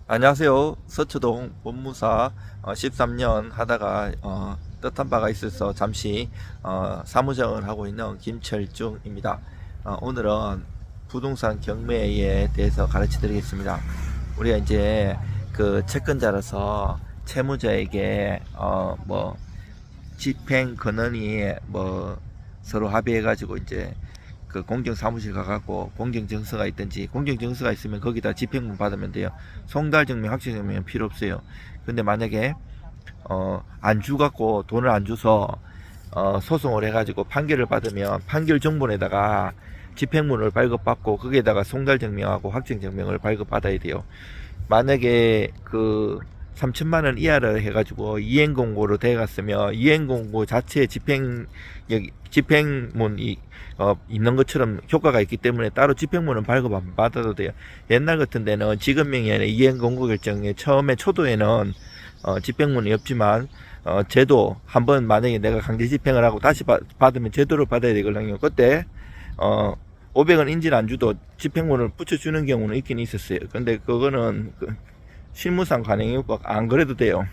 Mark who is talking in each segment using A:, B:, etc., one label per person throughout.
A: 안녕하세요. 서초동 법무사 13년 하다가 뜻한 바가 있어서 잠시 사무장을 하고 있는 김철중입니다. 오늘은 부동산 경매에 대해서 가르쳐 드리겠습니다. 우리가 이제 그 채권자로서 채무자에게 뭐 집행 권한이 뭐 서로 합의해 가지고 이제 그 공정사무실 가갖고 공정증서가 있든지, 공정증서가 있으면 거기다 집행문 받으면 돼요. 송달증명, 확정증명은 필요 없어요. 근데 만약에 안 주갖고 돈을 안 줘서 소송을 해가지고 판결을 받으면 판결 정본에다가 집행문을 발급받고 거기에다가 송달증명하고 확정증명을 발급받아야 돼요. 만약에 그 3천만 원 이하를 해가지고 이행공고로 돼갔으면 이행공고 자체에 집행문이 있는 것처럼 효과가 있기 때문에 따로 집행문은 발급 안 받아도 돼요. 옛날 같은 데는 지급명령에 이행공고 결정에 처음에 초도에는 집행문이 없지만 제도 한번 만약에 내가 강제 집행을 하고 다시 받으면 제도를 받아야 되거든요. 그때 500원 인질 안 주도 집행문을 붙여주는 경우는 있긴 있었어요. 근데 그거는 실무상 가능이 없고 안 그래도 돼요.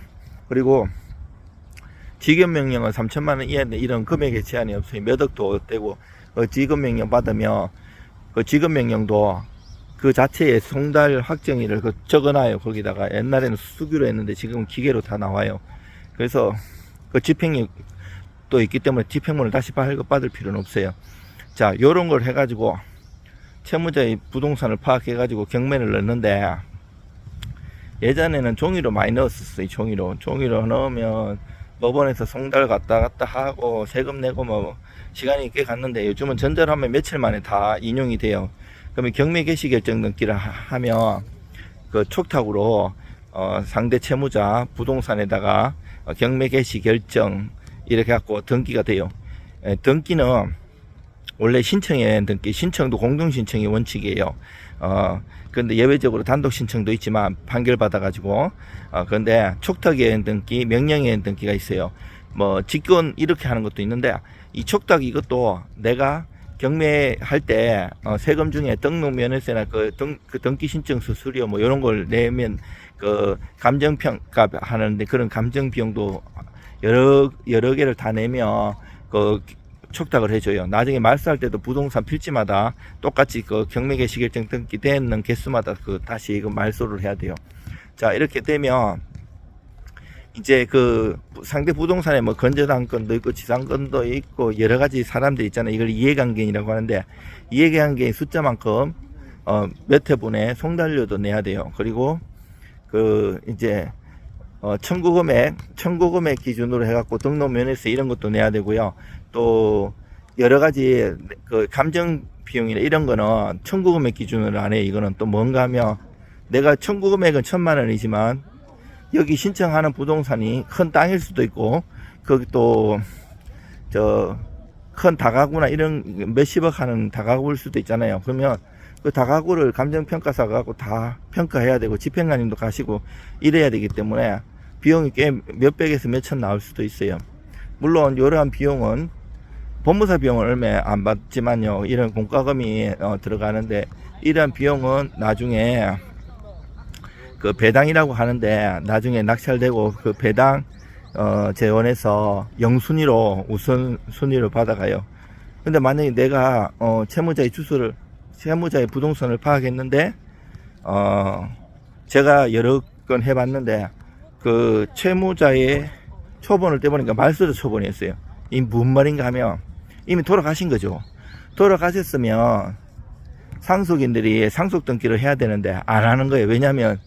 A: 그리고 지급명령은 3천만 원 이하인데 이런 금액의 제한이 없어요. 몇 억도 되고 지급명령 받으면 그 지급명령도 그 자체에 송달 확정일을 적어놔요. 거기다가 옛날에는 수기로 했는데 지금은 기계로 다 나와요. 그래서 그 집행이 또 있기 때문에 집행문을 다시 발급받을 필요는 없어요. 자, 요런 걸 해가지고 채무자의 부동산을 파악해가지고 경매를 넣는데, 예전에는 종이로 많이 넣었었어요. 종이로 넣으면 법원에서 송달 갔다 하고 세금 내고 뭐 시간이 꽤 갔는데, 요즘은 전자로 하면 며칠 만에 다 인용이 돼요. 그러면 경매 개시 결정 등기를 하면 그 촉탁으로 상대 채무자 부동산에다가 경매 개시 결정 이렇게 갖고 등기가 돼요. 등기는 원래 신청에 등기, 신청도 공동신청이 원칙이에요. 근데 예외적으로 단독 신청도 있지만 판결 받아가지고, 근데 촉탁예행 등기, 명령예행 등기가 있어요. 뭐 직권 이렇게 하는 것도 있는데, 이 촉탁 이것도 내가 경매할 때 세금 중에 등록면허세나 그 등기 신청 수수료 뭐 이런 걸 내면 그 감정평가 하는데, 그런 감정 비용도 여러 개를 다 내면 그 촉탁을 해줘요. 나중에 말소할 때도 부동산 필지마다 똑같이 그 경매 개시 결정 등기 되는 개수마다 그 다시 그 말소를 해야 돼요. 자, 이렇게 되면 이제 그 상대 부동산에 뭐 건저당권도 있고 지상권도 있고 여러 가지 사람들 있잖아요. 이걸 이해관계인이라고 하는데, 이해관계인 숫자만큼 몇 회분에 송달료도 내야 돼요. 그리고 그 이제 청구 금액 기준으로 해갖고 등록 면허세 이런 것도 내야 되고요. 또 여러 가지 그 감정 비용이나 이런 거는 청구 금액 기준으로 안 해요. 이거는 또 뭔가 하면, 내가 청구 금액은 1,000만 원이지만 여기 신청하는 부동산이 큰 땅일 수도 있고, 거기 또 저 큰 다가구나 이런 몇십억 하는 다가구일 수도 있잖아요. 그러면 그 다가구를 감정평가사 가고 다 평가해야 되고 집행관님도 가시고 이래야 되기 때문에 비용이 꽤 몇백에서 몇천 나올 수도 있어요. 물론 이러한 비용은 법무사 비용은 얼마 안 받지만요, 이런 공과금이 들어가는데, 이러한 비용은 나중에 그 배당이라고 하는데, 나중에 낙찰되고 그 배당 재원에서 영순위로 우선순위로 받아가요. 근데 만약에 내가 채무자의 부동산을 파악했는데, 제가 여러 건 해봤는데 그 채무자의 처분을 떼보니까 말소자 처분이었어요. 이 무슨 말인가 하면, 이미 돌아가신 거죠. 돌아가셨으면 상속인들이 상속 등기를 해야 되는데 안 하는 거예요. 왜냐하면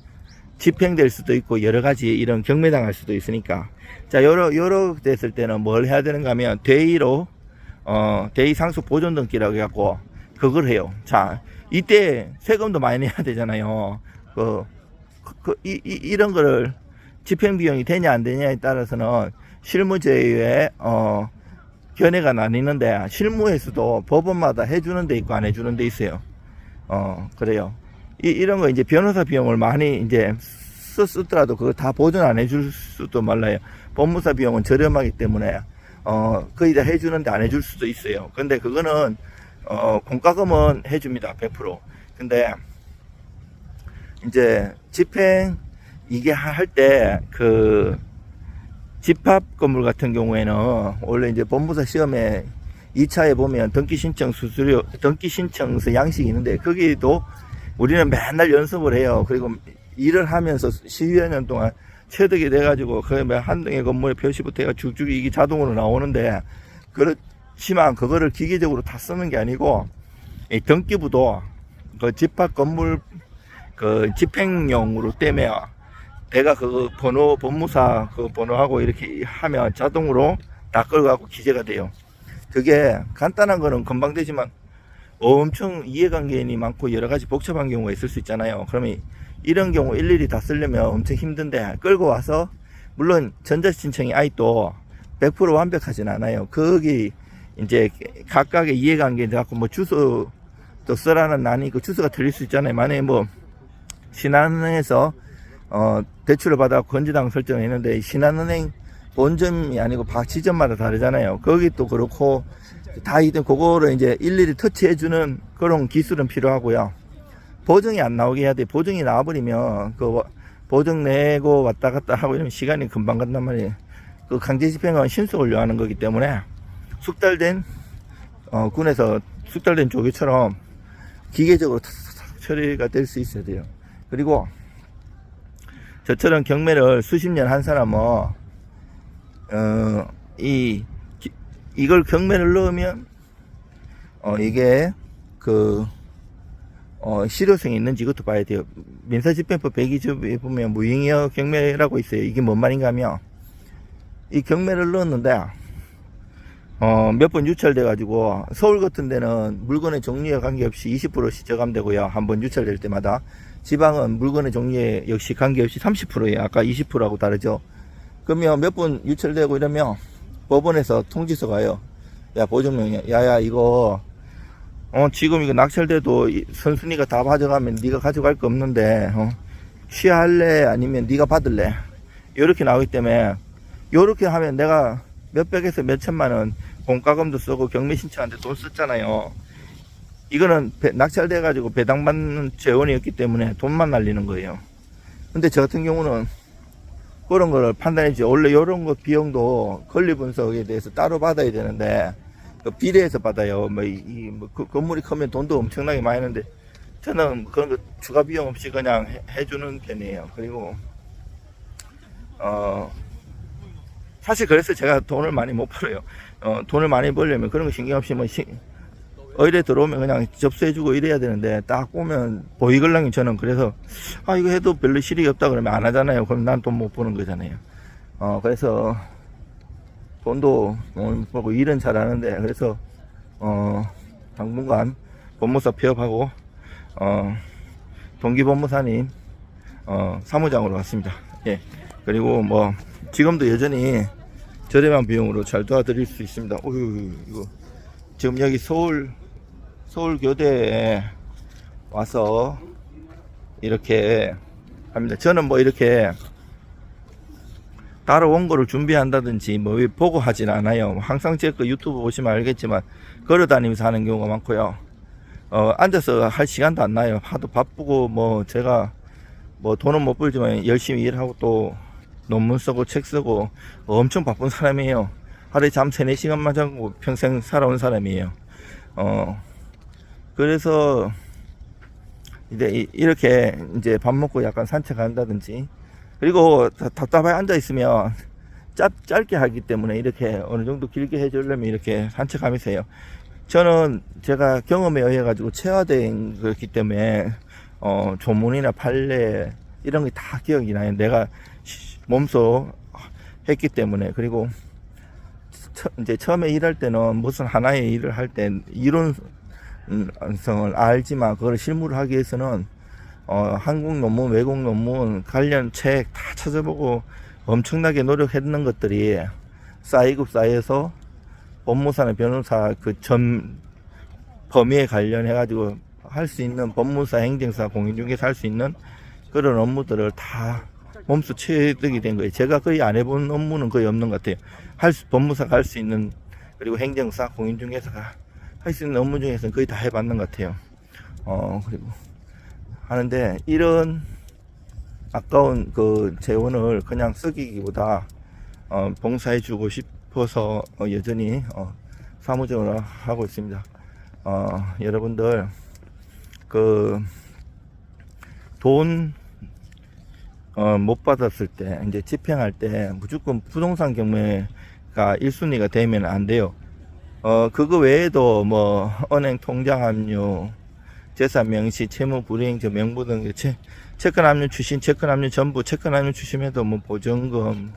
A: 집행될 수도 있고 여러 가지 이런 경매당할 수도 있으니까. 자, 여러 됐을 때는 뭘 해야 되는가 하면 대의로 대의 상속 보존 등기라고 해갖고 그걸 해요. 자, 이때 세금도 많이 내야 되잖아요. 이런 거를 집행 비용이 되냐 안 되냐에 따라서는 실무제외에 견해가 나뉘는데, 실무에서도 법원마다 해주는 데 있고 안 해주는 데 있어요. 그래요. 이런 거 이제 변호사 비용을 많이 이제 쓰더라도 그거 다 보존 안 해줄 수도 몰라요. 법무사 비용은 저렴하기 때문에 거의 다 해주는데 안 해줄 수도 있어요. 근데 그거는 공과금은 해줍니다. 100%. 근데 이제 집행 이게 할 때 그 집합 건물 같은 경우에는 원래 이제 법무사 시험에 2차에 보면 등기 신청 수수료, 등기 신청서 양식이 있는데 거기도 우리는 맨날 연습을 해요. 그리고 일을 하면서 10여 년 동안 체득이 돼가지고 거의 한 등의 건물의 표시부터 해가 쭉쭉 이게 자동으로 나오는데, 그렇지만 그거를 기계적으로 다 쓰는 게 아니고 이 등기부도 그 집합 건물 그 집행용으로 떼면 내가 그 번호, 법무사 그 번호하고 이렇게 하면 자동으로 다 끌어가고 기재가 돼요. 그게 간단한 거는 금방 되지만 엄청 이해관계인이 많고 여러 가지 복잡한 경우가 있을 수 있잖아요. 그러면 이런 경우 일일이 다 쓰려면 엄청 힘든데, 끌고 와서, 물론 전자신청이 아직도 100% 완벽하진 않아요. 거기 이제 각각의 이해관계인 갖고 뭐 주소도 쓰라는 난이 그 주소가 틀릴 수 있잖아요. 만약에 뭐 신한은행에서 대출을 받아 건지당 설정을 했는데 신한은행 본점이 아니고 지점마다 다르잖아요. 거기 또 그렇고 다 이든 그거를 이제 일일이 터치해주는 그런 기술은 필요하고요. 보증이 안 나오게 해야 돼. 보증이 나와버리면 그 보증 내고 왔다 갔다 하고 이러면 시간이 금방 간단 말이에요. 그 강제 집행은 신속을 요하는 거기 때문에 숙달된 군에서 숙달된 조교처럼 기계적으로 처리가 될 수 있어야 돼요. 그리고 저처럼 경매를 수십 년 한 사람은 이걸 경매를 넣으면 이게 그 실효성이 있는지 이것도 봐야 돼요. 민사집행법 102조에 보면 무행위어 경매라고 있어요. 이게 뭔 말인가 하면, 이 경매를 넣었는데 몇 번 유찰돼 가지고 서울 같은 데는 물건의 종류에 관계없이 20%씩 저감되고요. 한번 유찰될 때마다. 지방은 물건의 종류에 역시 관계없이 30%예요. 아까 20%하고 다르죠. 그러면 몇 번 유찰되고 이러면 법원에서 통지서 가요. 야, 보증명이야. 야야, 이거 지금 이거 낙찰돼도 선순위가 다 가져가면 네가 가져갈 거 없는데 취하할래 아니면 네가 받을래, 이렇게 나오기 때문에, 이렇게 하면 내가 몇백에서 몇천만 원 공과금도 쓰고 경매 신청한테 돈 썼잖아요. 이거는 낙찰돼 가지고 배당받는 재원이었기 때문에 돈만 날리는 거예요. 근데 저 같은 경우는 그런 거를 판단해주지. 원래 이런 거 비용도 권리 분석에 대해서 따로 받아야 되는데 그 비례해서 받아요. 그 건물이 크면 돈도 엄청나게 많이 하는데 저는 그런 거 추가 비용 없이 그냥 해주는 편이에요. 그리고 사실 그래서 제가 돈을 많이 못 벌어요. 돈을 많이 벌려면 그런 거 신경 없이 의뢰 들어오면 그냥 접수해주고 이래야 되는데, 딱 보면 보이글랑이 저는 그래서 이거 해도 별로 실익이 없다 그러면 안 하잖아요. 그럼 난 돈 못 버는 거잖아요. 그래서 돈도 못 벌고 일은 잘하는데, 그래서 당분간 법무사 폐업하고 동기법무사님 사무장으로 갔습니다. 예. 그리고 뭐 지금도 여전히 저렴한 비용으로 잘 도와드릴 수 있습니다. 이거 지금 여기 서울교대에 와서 이렇게 합니다. 저는 뭐 이렇게 따로 원고를 준비한다든지 뭐 보고 하진 않아요. 항상 제 거 유튜브 보시면 알겠지만 걸어 다니면서 하는 경우가 많고요. 앉아서 할 시간도 안 나요. 하도 바쁘고, 뭐 제가 뭐 돈은 못 벌지만 열심히 일하고 또 논문 쓰고 책 쓰고 엄청 바쁜 사람이에요. 하루에 잠 3-4시간만 자고 평생 살아온 사람이에요. 그래서 이제 이렇게 이제 밥 먹고 약간 산책한다든지, 그리고 답답하게 앉아 있으면 짧게 하기 때문에 이렇게 어느 정도 길게 해주려면 이렇게 산책하면서 해요. 저는 제가 경험에 의해 가지고 체화된 거기 때문에 조문이나 판례 이런 게 다 기억이 나요. 내가 몸소 했기 때문에. 그리고 이제 처음에 일할 때는 무슨 하나의 일을 할 때 이론성을 알지만 그걸 실무를 하기 위해서는 한국 논문, 외국 논문, 관련 책 다 찾아보고 엄청나게 노력했는 것들이 쌓여서 법무사나 변호사 그 전 범위에 관련해 가지고 할 수 있는 법무사, 행정사, 공인중개사 할 수 있는 그런 업무들을 다 몸소 체득이 된 거예요. 제가 거의 안 해본 업무는 거의 없는 것 같아요. 법무사가 할 수 있는, 그리고 행정사, 공인중개사가 할 수 있는 업무 중에서는 거의 다 해봤는 것 같아요. 그리고 하는데 이런 아까운 그 재원을 그냥 쓰기보다 봉사해주고 싶어서 여전히 사무적으로 하고 있습니다. 여러분들 그 돈 못 받았을 때 이제 집행할 때 무조건 부동산 경매가 1순위가 되면 안 돼요. 그거 외에도 뭐 은행 통장 압류, 재산 명시, 채무 불이행 명부 등 채권 압류 출신, 채권 압류 전부, 채권 압류 출신에도 뭐 보증금,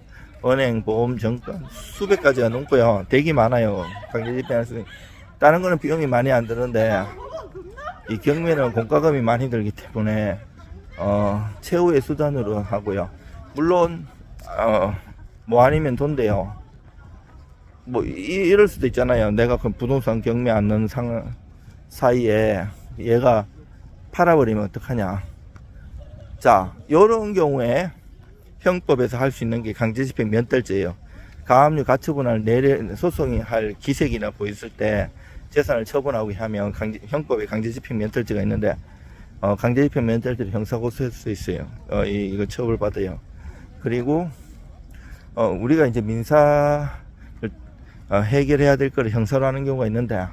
A: 은행 보험 정권 수백 가지가 넘고요. 되게 많아요. 강제 집행할 수. 다른 거는 비용이 많이 안 드는데 이 경매는 공과금이 많이 들기 때문에 최후의 수단으로 하고요. 물론 뭐 아니면 돈대요. 뭐 이럴 수도 있잖아요. 내가 그 부동산 경매 않는 사이에 얘가 팔아버리면 어떡하냐. 자, 요런 경우에 형법에서 할 수 있는 게 강제집행 면탈죄예요. 가압류 가처분할 소송이 할 기색이나 보였을 때 재산을 처분하고 하면 형법에 강제집행 면탈죄가 있는데 강제집행 면탈죄로 형사고소할 수 있어요. 이거 처벌받아요. 그리고 우리가 이제 민사를 해결해야 될 거를 형사로 하는 경우가 있는데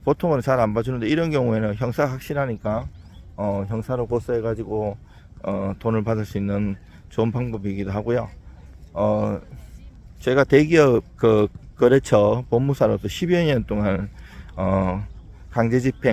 A: 보통은 잘 안 봐주는데 이런 경우에는 형사 확실하니까 형사로 고소해 가지고 돈을 받을 수 있는 좋은 방법이기도 하고요. 제가 대기업 그 거래처 법무사로서 10여 년 동안 강제집행